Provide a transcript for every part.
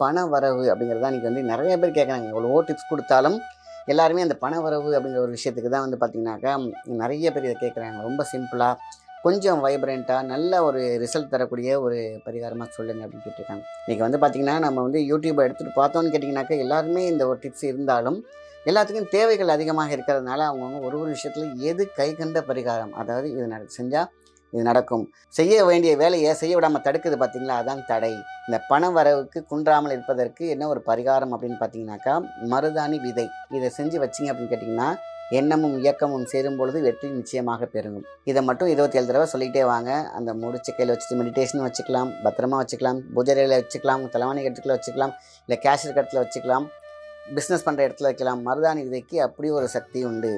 பண வரவு அப்படிங்கிறது தான் இன்றைக்கி வந்து நிறைய பேர் கேட்குறாங்க. எவ்வளவோ டிப்ஸ் கொடுத்தாலும் எல்லாருமே அந்த பண வரவு அப்படிங்கிற ஒரு விஷயத்துக்கு தான் வந்து பார்த்திங்கனாக்கா நிறைய பேர் இதை கேட்குறாங்க. ரொம்ப சிம்பிளாக கொஞ்சம் வைப்ரண்ட்டாக நல்ல ஒரு ரிசல்ட் தரக்கூடிய ஒரு பரிகாரமாக சொல்லுங்கள் அப்படின்னு கேட்டிருக்காங்க. இன்றைக்கி வந்து பார்த்திங்கன்னா நம்ம வந்து யூடியூப்பை எடுத்துகிட்டு பார்த்தோன்னு கேட்டிங்கனாக்கா எல்லாருமே இந்த ஒரு டிப்ஸ் இருந்தாலும் எல்லாத்துக்கும் தேவைகள் அதிகமாக இருக்கிறதுனால அவங்கவுங்க ஒரு ஒரு விஷயத்தில் எது கை கண்ட பரிகாரம், அதாவது இது செஞ்சால் இது நடக்கும், செய்ய வேண்டிய வேலையை செய்ய விடாமல் தடுக்குது பார்த்தீங்களா, அதான் தடை. இந்த பண வரவுக்கு குன்றாமல் இருப்பதற்கு என்ன ஒரு பரிகாரம் அப்படின்னு பார்த்தீங்கன்னாக்கா மருதாணி விதை. இதை செஞ்சு வச்சிங்க அப்படின்னு கேட்டிங்கன்னா எண்ணமும் இயக்கமும் சேரும் பொழுது வெற்றி நிச்சயமாக பெருகும். இதை மட்டும் 27 தடவை சொல்லிகிட்டே வாங்க. அந்த முடிச்ச கையில் வச்சுட்டு மெடிடேஷன் வச்சுக்கலாம், பத்திரமா வச்சுக்கலாம், பூஜையில் வச்சுக்கலாம், தலைவாணி கட்டுக்குள்ள வச்சுக்கலாம், இல்லை கேஷியர் கட்டத்தில் வச்சுக்கலாம், பிஸ்னஸ் பண்ணுற இடத்துல வைக்கலாம். மருதாணி விதைக்கு அப்படி ஒரு சக்தி உண்டு.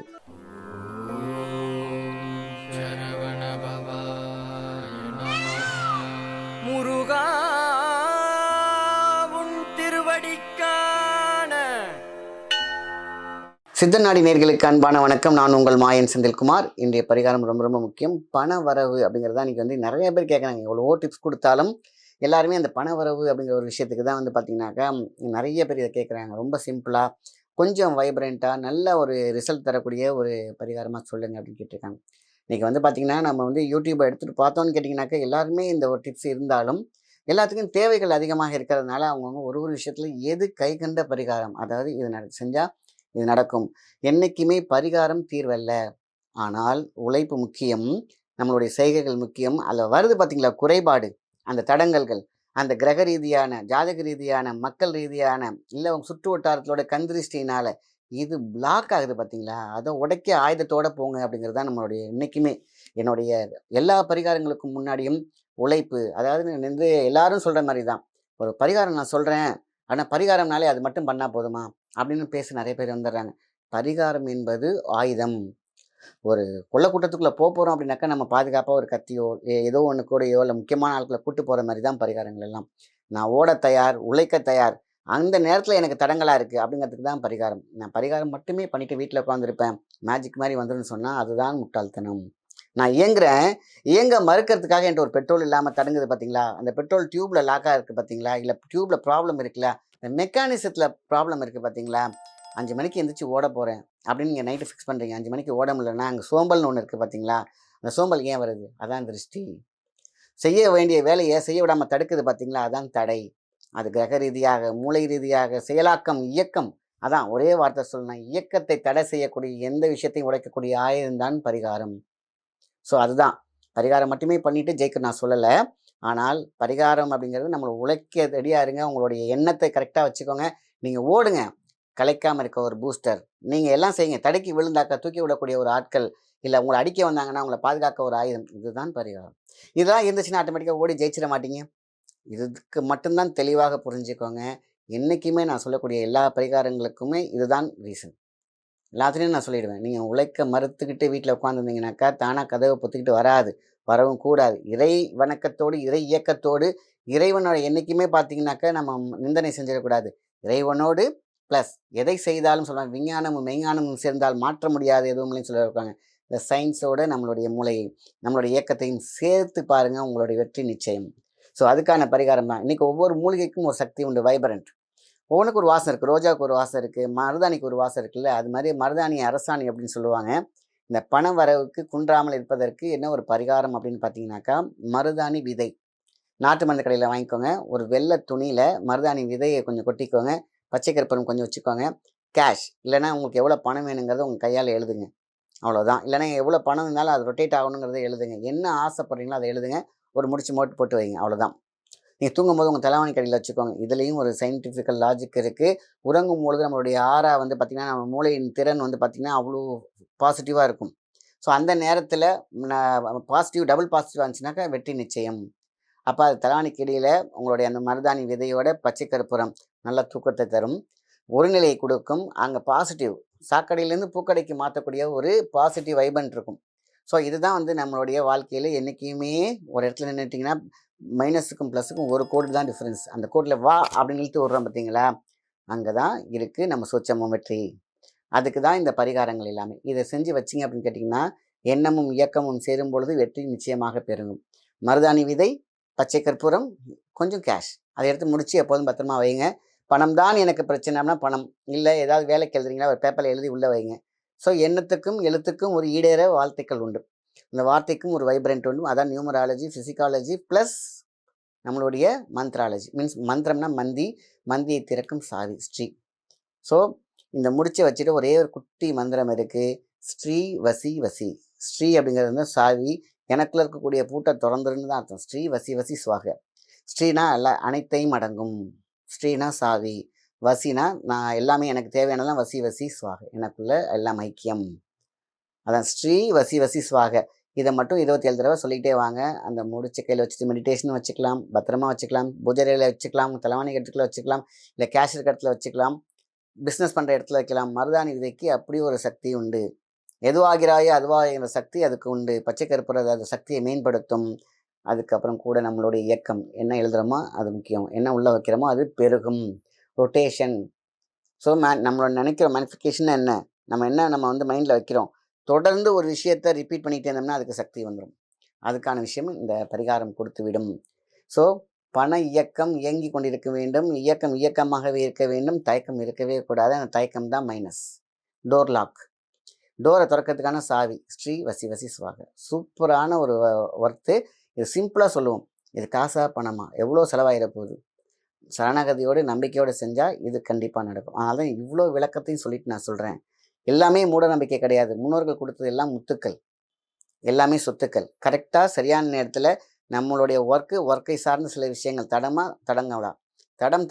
சித்தநாடி நேயர்களுக்கு அன்பான வணக்கம். நான் உங்கள் மாயன் செந்தில்குமார். இன்றைய பரிகாரம் ரொம்ப ரொம்ப முக்கியம். பண வரவு அப்படிங்கிறது தான் இன்றைக்கி வந்து நிறைய பேர் கேட்குறாங்க. எவ்வளவோ டிப்ஸ் கொடுத்தாலும் எல்லாருமே அந்த பண வரவு அப்படிங்கிற ஒரு விஷயத்துக்கு தான் வந்து பார்த்திங்கனாக்கா நிறைய பேர் இதை கேட்குறாங்க. ரொம்ப சிம்பிளாக கொஞ்சம் வைப்ரண்ட்டாக நல்ல ஒரு ரிசல்ட் தரக்கூடிய ஒரு பரிகாரமாக சொல்லுங்கள் அப்படின்னு கேட்டிருக்காங்க. இன்றைக்கி வந்து பார்த்திங்கன்னா நம்ம வந்து யூடியூப்பை எடுத்துகிட்டு பார்த்தோன்னு கேட்டிங்கனாக்கா எல்லாருமே இந்த ஒரு டிப்ஸ் இருந்தாலும் எல்லாத்துக்கும் தேவைகள் அதிகமாக இருக்கிறதுனால அவங்கவுங்க ஒரு ஒரு விஷயத்தில் எது கை கண்ட பரிகாரம், அதாவது இது செஞ்சால் இது நடக்கும். என்றைக்குமே பரிகாரம் தீர்வல்ல, ஆனால் உழைப்பு முக்கியம், நம்மளுடைய செய்கைகள் முக்கியம். அதில் வருது பார்த்தீங்களா குறைபாடு, அந்த தடங்கல்கள், அந்த கிரக ரீதியான ஜாதக ரீதியான மக்கள் ரீதியான இல்லை உங்கள் சுற்று வட்டாரத்தோட கந்திருஷ்டினால் இது பிளாக் ஆகுது பார்த்தீங்களா, அதை உடைக்க ஆயுதத்தோடு போங்க அப்படிங்கிறது தான் நம்மளுடைய என்றைக்குமே என்னுடைய எல்லா பரிகாரங்களுக்கும் முன்னாடியும் உழைப்பு. அதாவது வந்து எல்லாரும் சொல்கிற மாதிரி தான் ஒரு பரிகாரம் நான் சொல்கிறேன், ஆனால் பரிகாரம்னாலே அது மட்டும் பண்ணால் போதுமா அப்படின்னு பேச நிறைய பேர் வந்துடுறாங்க. பரிகாரம் என்பது ஆயுதம். ஒரு கொள்ளக்கூட்டத்துக்குள்ளே போகிறோம் அப்படின்னாக்கா நம்ம பாதுகாப்பாக ஒரு கத்தியோ ஏதோ ஒன்று கூடையோ இல்லை முக்கியமான ஆட்களை கூட்டு போகிற மாதிரி தான் பரிகாரங்கள் எல்லாம். நான் ஓட தயார், உழைக்க தயார், அந்த நேரத்தில் எனக்கு தடங்களாக இருக்குது அப்படிங்கிறதுக்கு தான் பரிகாரம். நான் பரிகாரம் மட்டுமே பண்ணிவிட்டு வீட்டில் உட்காந்துருப்பேன், மேஜிக் மாதிரி வந்துடும் சொன்னால் அதுதான் முட்டாள்தனம். நான் இயங்க மறுக்கிறதுக்காக என்கிட்ட ஒரு பெட்ரோல் இல்லாமல் தடுங்குது பார்த்தீங்களா, அந்த பெட்ரோல் டியூப்பில் லாக்காக இருக்குது பார்த்தீங்களா, இல்லை டியூப்பில் ப்ராப்ளம் இருக்குல்ல, மெக்கானிசத்தில் ப்ராப்ளம் இருக்குது பார்த்தீங்களா, 5 மணிக்கு எந்திரிச்சு ஓட போகிறேன் அப்படின்னு நீங்கள் நைட்டு ஃபிக்ஸ் பண்ணுறீங்க. 5 மணிக்கு ஓட முடியலன்னா அங்கே சோம்பல்னு ஒன்று இருக்குது பார்த்தீங்களா, அந்த சோம்பல் ஏன் வருது, அதான் திருஷ்டி. செய்ய வேண்டிய வேலையை செய்ய விடாமல் தடுக்குது பார்த்தீங்களா, அதான் தடை. அது கிரக ரீதியாக மூளை ரீதியாக செயலாக்கம் இயக்கம், அதான் ஒரே வார்த்தை சொல்லணும், இயக்கத்தை தடை செய்யக்கூடிய எந்த விஷயத்தையும் உடைக்கக்கூடிய ஆயுதம்தான் பரிகாரம். ஸோ அதுதான் பரிகாரம் மட்டுமே பண்ணிவிட்டு ஜெயிக்க நான் சொல்லலை. ஆனால் பரிகாரம் அப்படிங்கிறது நம்மளை உழைக்க ரெடியாக இருங்க. உங்களுடைய எண்ணத்தை கரெக்டாக வச்சுக்கோங்க. நீங்கள் ஓடுங்க, கலைக்காமல் இருக்க ஒரு பூஸ்டர். நீங்கள் எல்லாம் செய்யுங்க. தடுக்கி விழுந்தாக்கா தூக்கி விடக்கூடிய ஒரு ஆட்கள், இல்லை உங்களை அடிக்க வந்தாங்கன்னா உங்களை பாதுகாக்க ஒரு ஆயுதம். இதுதான் பரிகாரம். இதெல்லாம் இருந்துச்சுன்னா ஆட்டோமேட்டிக்காக ஓடி ஜெயிச்சிட மாட்டீங்க. இதுக்கு மட்டும்தான் தெளிவாக புரிஞ்சுக்கோங்க. என்றைக்குமே நான் சொல்லக்கூடிய எல்லா பரிகாரங்களுக்குமே இதுதான் ரீசன். எல்லாத்துலேயும் நான் சொல்லிடுவேன். நீங்கள் உழைக்க மறுத்துக்கிட்டு வீட்டில் உட்காந்துருந்தீங்கன்னாக்கா தானாக கதவை பொத்திக்கிட்டு வராது, வரவும் கூடாது. இறை வணக்கத்தோடு இறை இயக்கத்தோடு இறைவனோட என்றைக்குமே பார்த்தீங்கன்னாக்கா நம்ம நிந்தனை செஞ்சிடக்கூடாது. இறைவனோடு ப்ளஸ் எதை செய்தாலும் சொல்லுவாங்க, விஞ்ஞானமும் மெய்ஞானமும் சேர்ந்தால் மாற்ற முடியாது எதுவும் இல்லைன்னு சொல்லியிருக்காங்க. இந்த சயின்ஸோட நம்மளுடைய மூளையை நம்மளுடைய இயக்கத்தையும் சேர்த்து பாருங்கள், உங்களுடைய வெற்றி நிச்சயம். ஸோ அதுக்கான பரிகாரம் தான். இன்றைக்கி ஒவ்வொரு மூலிகைக்கும் ஒரு சக்தி உண்டு, வைப்ரண்ட். ஒவ்வொன்றுக்கு ஒரு வாசம் இருக்குது. ரோஜாவுக்கு ஒரு வாசம் இருக்குது, மருதாணிக்கு ஒரு வாசம் இருக்குல்ல, அது மாதிரி மருதாணி அரசாணி அப்படின்னு சொல்லுவாங்க. இந்த பண வரவுக்கு குன்றாமல் இருப்பதற்கு என்ன ஒரு பரிகாரம் அப்படின்னு பார்த்தீங்கன்னாக்கா மருதாணி விதை. நாட்டு மருந்து கடையில் வாங்கிக்கோங்க. ஒரு வெள்ளை துணியில் மருதாணி விதையை கொஞ்சம் கொட்டிக்கோங்க, பச்சை கற்பூரம் கொஞ்சம் வச்சுக்கோங்க, கேஷ் இல்லைனா உங்களுக்கு எவ்வளோ பணம் வேணுங்கிறத உங்கள் கையால் எழுதுங்க, அவ்வளோதான். இல்லைனா எவ்வளோ பணம் இருந்தாலும் அது ரொட்டேட் ஆகணுங்கிறத எழுதுங்க. என்ன ஆசைப்படுறீங்களோ அதை எழுதுங்க, ஒரு முடிச்சு போட்டு வைங்க, அவ்வளோதான். நீங்கள் தூங்கும்போது உங்கள் தலைவாணி கடையில் வச்சுக்கோங்க. இதுலேயும் ஒரு சயின்டிஃபிக்கல் லாஜிக் இருக்குது. உறங்கும் பொழுது நம்மளுடைய ஆறா வந்து பார்த்திங்கன்னா நம்ம மூளையின் திறன் வந்து பார்த்திங்கன்னா அவ்வளோ பாசிட்டிவாக இருக்கும். ஸோ அந்த நேரத்தில் பாசிட்டிவ் டபுள் பாசிட்டிவாக இருந்துச்சுனாக்கா வெற்றி நிச்சயம். அப்போ அது தலைவாணிக்கு இடையில் உங்களுடைய அந்த மருதாணி விதையோட பச்சை கற்பூரம் நல்ல தூக்கத்தை தரும், ஒரு நிலையை கொடுக்கும். அங்கே பாசிட்டிவ் சாக்கடையிலேருந்து பூக்கடைக்கு மாற்றக்கூடிய ஒரு பாசிட்டிவ் வைபன்ட் இருக்கும். ஸோ இதுதான் வந்து நம்மளுடைய வாழ்க்கையில் என்றைக்குமே ஒரு இடத்துல நின்றுட்டிங்கன்னா மைனஸுக்கும் ப்ளஸுக்கும் ஒரு கோடு தான் டிஃப்ரென்ஸ். அந்த கோட்டில் வா அப்படின்னு இழுத்து விட்றோம் பார்த்தீங்களா, அங்கே தான் இருக்குது நம்ம சூட்சமும் வெற்றி. அதுக்கு தான் இந்த பரிகாரங்கள் எல்லாமே. இதை செஞ்சு வச்சிங்க அப்படின்னு கேட்டிங்கன்னா எண்ணமும் இயக்கமும் சேரும் பொழுது வெற்றி நிச்சயமாக பெருகும். மருதாணி விதை பச்சை கற்பூரம், கொஞ்சம் கேஷ். அதை எடுத்து முடிச்சு எப்போதும் பத்திரமா வைங்க. பணம் தான் எனக்கு பிரச்சனை அப்படின்னா பணம். இல்லை ஏதாவது வேலைக்கு எழுதுறீங்களா ஒரு பேப்பரில் எழுதி உள்ளே வைங்க. ஸோ எண்ணத்துக்கும் எழுத்துக்கும் ஒரு ஈடேற வாழ்த்துக்கள் உண்டு. இந்த வார்த்தைக்கும் ஒரு வைப்ரண்ட் உண்டு. அதான் நியூமராலஜி, ஃபிசிக்காலஜி ப்ளஸ் நம்மளுடைய மந்த்ராலஜி. மீன்ஸ் மந்திரம்னா மந்தி, மந்தியை திறக்கும் சாவி ஸ்ரீ. ஸோ இந்த முடிச்சை வச்சுட்டு ஒரே ஒரு குட்டி மந்திரம் இருக்குது. ஸ்ரீ வசி வசி. ஸ்ரீ அப்படிங்கிறது வந்து சாவி. எனக்குள்ள இருக்கக்கூடிய பூட்டை திறந்துருன்னு தான் அர்த்தம். ஸ்ரீ வசி வசி சுவாக. ஸ்ரீனா அனைத்தையும் அடங்கும். ஸ்ரீனா சாவி. வசினா நான் எல்லாமே எனக்கு தேவையானலாம் வசி வசி சுவாக. எனக்குள்ள எல்லாம் ஐக்கியம். அதான் ஸ்ரீ வசி வசி சுவாக. இதை மட்டும் 27 தடவை சொல்லிகிட்டே வாங்க. அந்த முடிச்ச கையில் வச்சுட்டு மெடிடேஷன் வச்சுக்கலாம், பத்திரமா வச்சுக்கலாம், பூஜையில் வச்சுக்கலாம், தலைவாணி இடத்துல வச்சுக்கலாம், இல்லை கேஷ் இருக்க இடத்துல வச்சுக்கலாம், பிஸ்னஸ் பண்ணுற இடத்துல வைக்கலாம். மருதாணி விதைக்கு அப்படி ஒரு சக்தி உண்டு. எதுவாகிறாயோ அதுவாகிற சக்தி அதுக்கு உண்டு. பச்சை கற்பூரம் அது சக்தியை மேம்படுத்தும். அதுக்கப்புறம் கூட நம்மளுடைய இயக்கம் என்ன எழுதுகிறோமோ அது முக்கியம். என்ன உள்ளே வைக்கிறோமோ அது பெருகும். ரொட்டேஷன். ஸோ நம்மளோட நினைக்கிற மேனிஃபிகேஷன் என்ன, நம்ம வந்து மைண்டில் வைக்கிறோம். தொடர்ந்து ஒரு விஷயத்தை ரிப்பீட் பண்ணிகிட்டே இருந்தோம்னா அதுக்கு சக்தி வந்துடும். அதுக்கான விஷயம் இந்த பரிகாரம் கொடுத்து விடும். ஸோ பண இயக்கம் இயங்கி கொண்டிருக்க வேண்டும். இயக்கம் இயக்கமாகவே இருக்க வேண்டும். தயக்கம் இருக்கவே கூடாது. அந்த தயக்கம் தான் மைனஸ். Door lock. டோரை திறக்கிறதுக்கான சாவி ஸ்ரீ வசி வசி சுவாக. சூப்பரான ஒரு ஒர்க்கு. இது சிம்பிளாக சொல்லுவோம். இது காசா பணமா எவ்வளோ செலவாயிட போகுது. சரணாகதியோடு நம்பிக்கையோடு செஞ்சால் இது கண்டிப்பாக நடக்கும். அதனால தான் இவ்வளோ விளக்கத்தையும் சொல்லிட்டு நான் சொல்கிறேன். எல்லாமே மூட நம்பிக்கை கிடையாது. முன்னோர்கள் கொடுத்தது எல்லாம் முத்துக்கள், எல்லாமே சொத்துக்கள். கரெக்டாக சரியான நேரத்தில் நம்மளுடைய ஒர்க்கை சார்ந்த சில விஷயங்கள் தடங்கலாம்.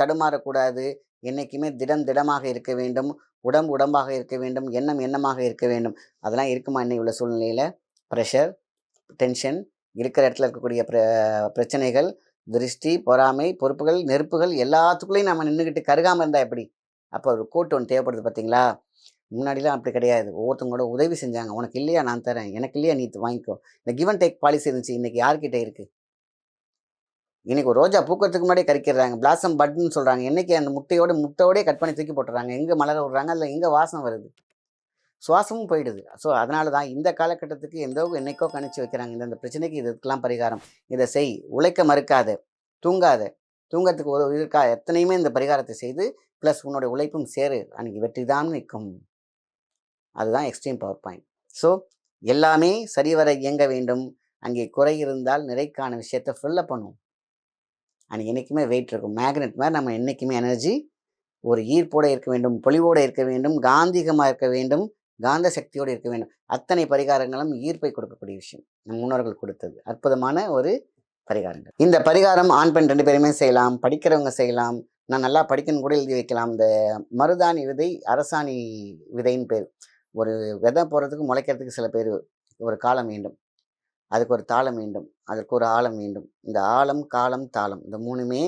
தடுமாறக்கூடாது. என்றைக்குமே திடமாக இருக்க வேண்டும். உடம்பாக இருக்க வேண்டும். எண்ணமாக இருக்க வேண்டும். அதெல்லாம் இருக்குமா இன்னைக்கு உள்ள சூழ்நிலையில்? ப்ரெஷர், டென்ஷன், இருக்கிற இடத்துல இருக்கக்கூடிய பிரச்சனைகள், திருஷ்டி, பொறாமை, பொறுப்புகள், நெருப்புகள் எல்லாத்துக்குள்ளேயும் நம்ம நின்றுக்கிட்டு கருகாமல் இருந்தால் எப்படி? அப்போ ஒரு கோட்டு ஒன்று தேவைப்படுது பார்த்தீங்களா? முன்னாடிலாம் அப்படி கிடையாது. ஒவ்வொருத்தவங்களோட உதவி செஞ்சாங்க. உனக்கு இல்லையா நான் தரேன், எனக்கு இல்லையா நீ வாங்கிக்கோ. இந்த கிவ் அண்ட் டேக் பாலிசி இருந்துச்சு. இன்றைக்கி யார்கிட்ட இருக்குது? இன்றைக்கி ஒரு ரோஜா பூக்கிறதுக்கு முன்னாடியே கறிக்கிறாங்க. பிளாசம் பட்னு சொல்கிறாங்க. என்றைக்கு அந்த முட்டையோடே கட் பண்ணி தூக்கி போட்டுறாங்க. எங்கே மலர விடுறாங்க, அதில் எங்கே வாசம் வருது, சுவாசமும் போயிடுது. ஸோ அதனால தான் இந்த காலகட்டத்துக்கு என்னைக்கோ கணிச்சு வைக்கிறாங்க. இந்த பிரச்சனைக்கு இதுக்கெல்லாம் பரிகாரம். இதை செய், உழைக்க மறுக்காத, தூங்கறதுக்கு ஒரு இருக்கா எத்தனையுமே இந்த பரிகாரத்தை செய்து ப்ளஸ் உன்னோட உழைப்பும் சேரு. அன்றைக்கி வெற்றி தான் நிற்கும். அதுதான் எக்ஸ்ட்ரீம் பவர் பாயிண்ட். ஸோ எல்லாமே சரிவர இயங்க வேண்டும். அங்கே குறை இருந்தால் நிறைக்கான விஷயத்தை ஃபில்லப் பண்ணுவோம். அன்றைக்கி என்றைக்குமே வெயிட் இருக்கும். மேக்னெட் மாதிரி நம்ம என்றைக்குமே எனர்ஜி ஒரு ஈர்ப்போடு இருக்க வேண்டும், பொலிவோடு இருக்க வேண்டும், காந்திகமாக இருக்க வேண்டும், காந்த சக்தியோடு இருக்க வேண்டும். அத்தனை பரிகாரங்களும் ஈர்ப்பை கொடுக்கக்கூடிய விஷயம். நம் முன்னோர்கள் கொடுத்தது அற்புதமான ஒரு பரிகாரங்கள். இந்த பரிகாரம் ஆண் பெண் 2 பேருமே செய்யலாம். படிக்கிறவங்க செய்யலாம். நான் நல்லா படிக்கணும் கூட எழுதி வைக்கலாம். இந்த மருதாணி விதை அரசாணி விதைன்னு பேர். ஒரு விதை போடுறதுக்கு முளைக்கிறதுக்கு சில பேர் ஒரு காலம் வேண்டும். அதுக்கு ஒரு தாளம் வேண்டும். அதற்கு ஒரு ஆழம் வேண்டும். இந்த ஆழம், காலம், தாளம் இந்த 3மே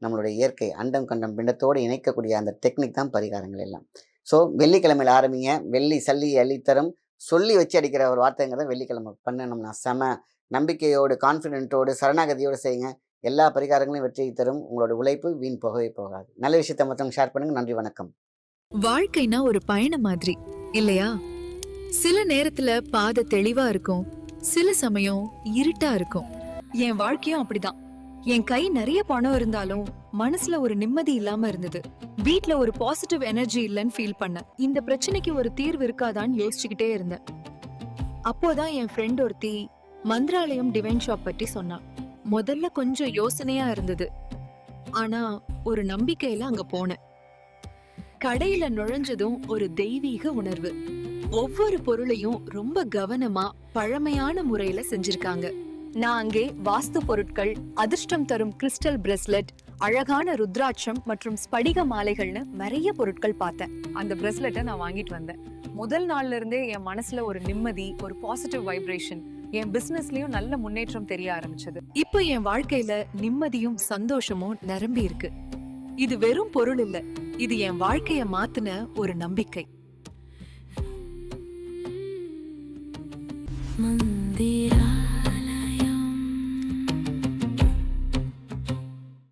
நம்மளுடைய இயற்கை அண்டம் கண்டம் பிண்டத்தோடு இணைக்கக்கூடிய அந்த டெக்னிக் தான் பரிகாரங்கள் எல்லாம். ஸோ வெள்ளிக்கிழமையில் ஆரம்பிங்க. வெள்ளி சல்லி அள்ளித்தரும் சொல்லி வச்சு அடிக்கிற ஒரு வார்த்தைங்கிறத வெள்ளிக்கிழமை பண்ணணும்னா செம நம்பிக்கையோடு, கான்ஃபிடென்ட்டோடு, சரணாகதியோடு செய்யுங்க. எல்லா பரிகாரங்களையும் வெற்றியை தரும். உங்களோட உழைப்பு வீண் போகவே போகாது. நல்ல விஷயத்தை மற்றவங்க ஷேர் பண்ணுங்க. நன்றி, வணக்கம். வாழ்க்கைனா ஒரு பயணம் மாதிரி இல்லையா? சில நேரத்துல பாதை தெளிவா இருக்கும், சில சமயம் இருட்டா இருக்கும். என் வாழ்க்கையும் அப்படிதான். என் கை நிறைய பணம் இருந்தாலும் மனசுல ஒரு நிம்மதி இல்லாம இருந்தது. வீட்ல ஒரு பாசிட்டிவ் எனர்ஜி இல்லைன்னு ஃபீல் பண்ணேன். இந்த பிரச்சனைக்கு ஒரு தீர்வு இருக்காதான்னு யோசிச்சுக்கிட்டே இருந்தேன். அப்போதான் என் ஃப்ரெண்ட் ஒருத்தி மந்திராலயம் டிவைன் ஷாப் பற்றி சொன்னா. முதல்ல கொஞ்சம் யோசனையா இருந்தது. ஆனா ஒரு நம்பிக்கையில அங்க போனேன். கடையில நுழைஞ்சதும் ஒரு தெய்வீக உணர்வு. ஒவ்வொரு பொருளையும் ரொம்ப கவனமா பழமையான முறையில செஞ்சிருக்காங்க. நான் அங்கே வாஸ்து பொருட்கள், அதிர்ஷ்டம் தரும் கிறிஸ்டல் பிரேஸ்லெட், அழகான ருத்ராட்சம் மற்றும் ஸ்படிக மாலைகள்னு நிறைய பொருட்கள் பார்த்தேன். அந்த பிரேஸ்லெட்டை நான் வாங்கிட்டு வந்தேன். முதல் நாள்ல இருந்தே என் மனசுல ஒரு நிம்மதி, ஒரு பாசிட்டிவ் வைப்ரேஷன், என் பிசினஸ்லயும் நல்ல முன்னேற்றம் தெரிய ஆரம்பிச்சது. இப்போ என் வாழ்க்கையில நிம்மதியும் சந்தோஷமும் நிரம்பி இருக்கு. இது வெறும் பொருள் இல்ல, இது என் வாழ்க்கைய மாத்துன ஒரு நம்பிக்கை. மந்திரா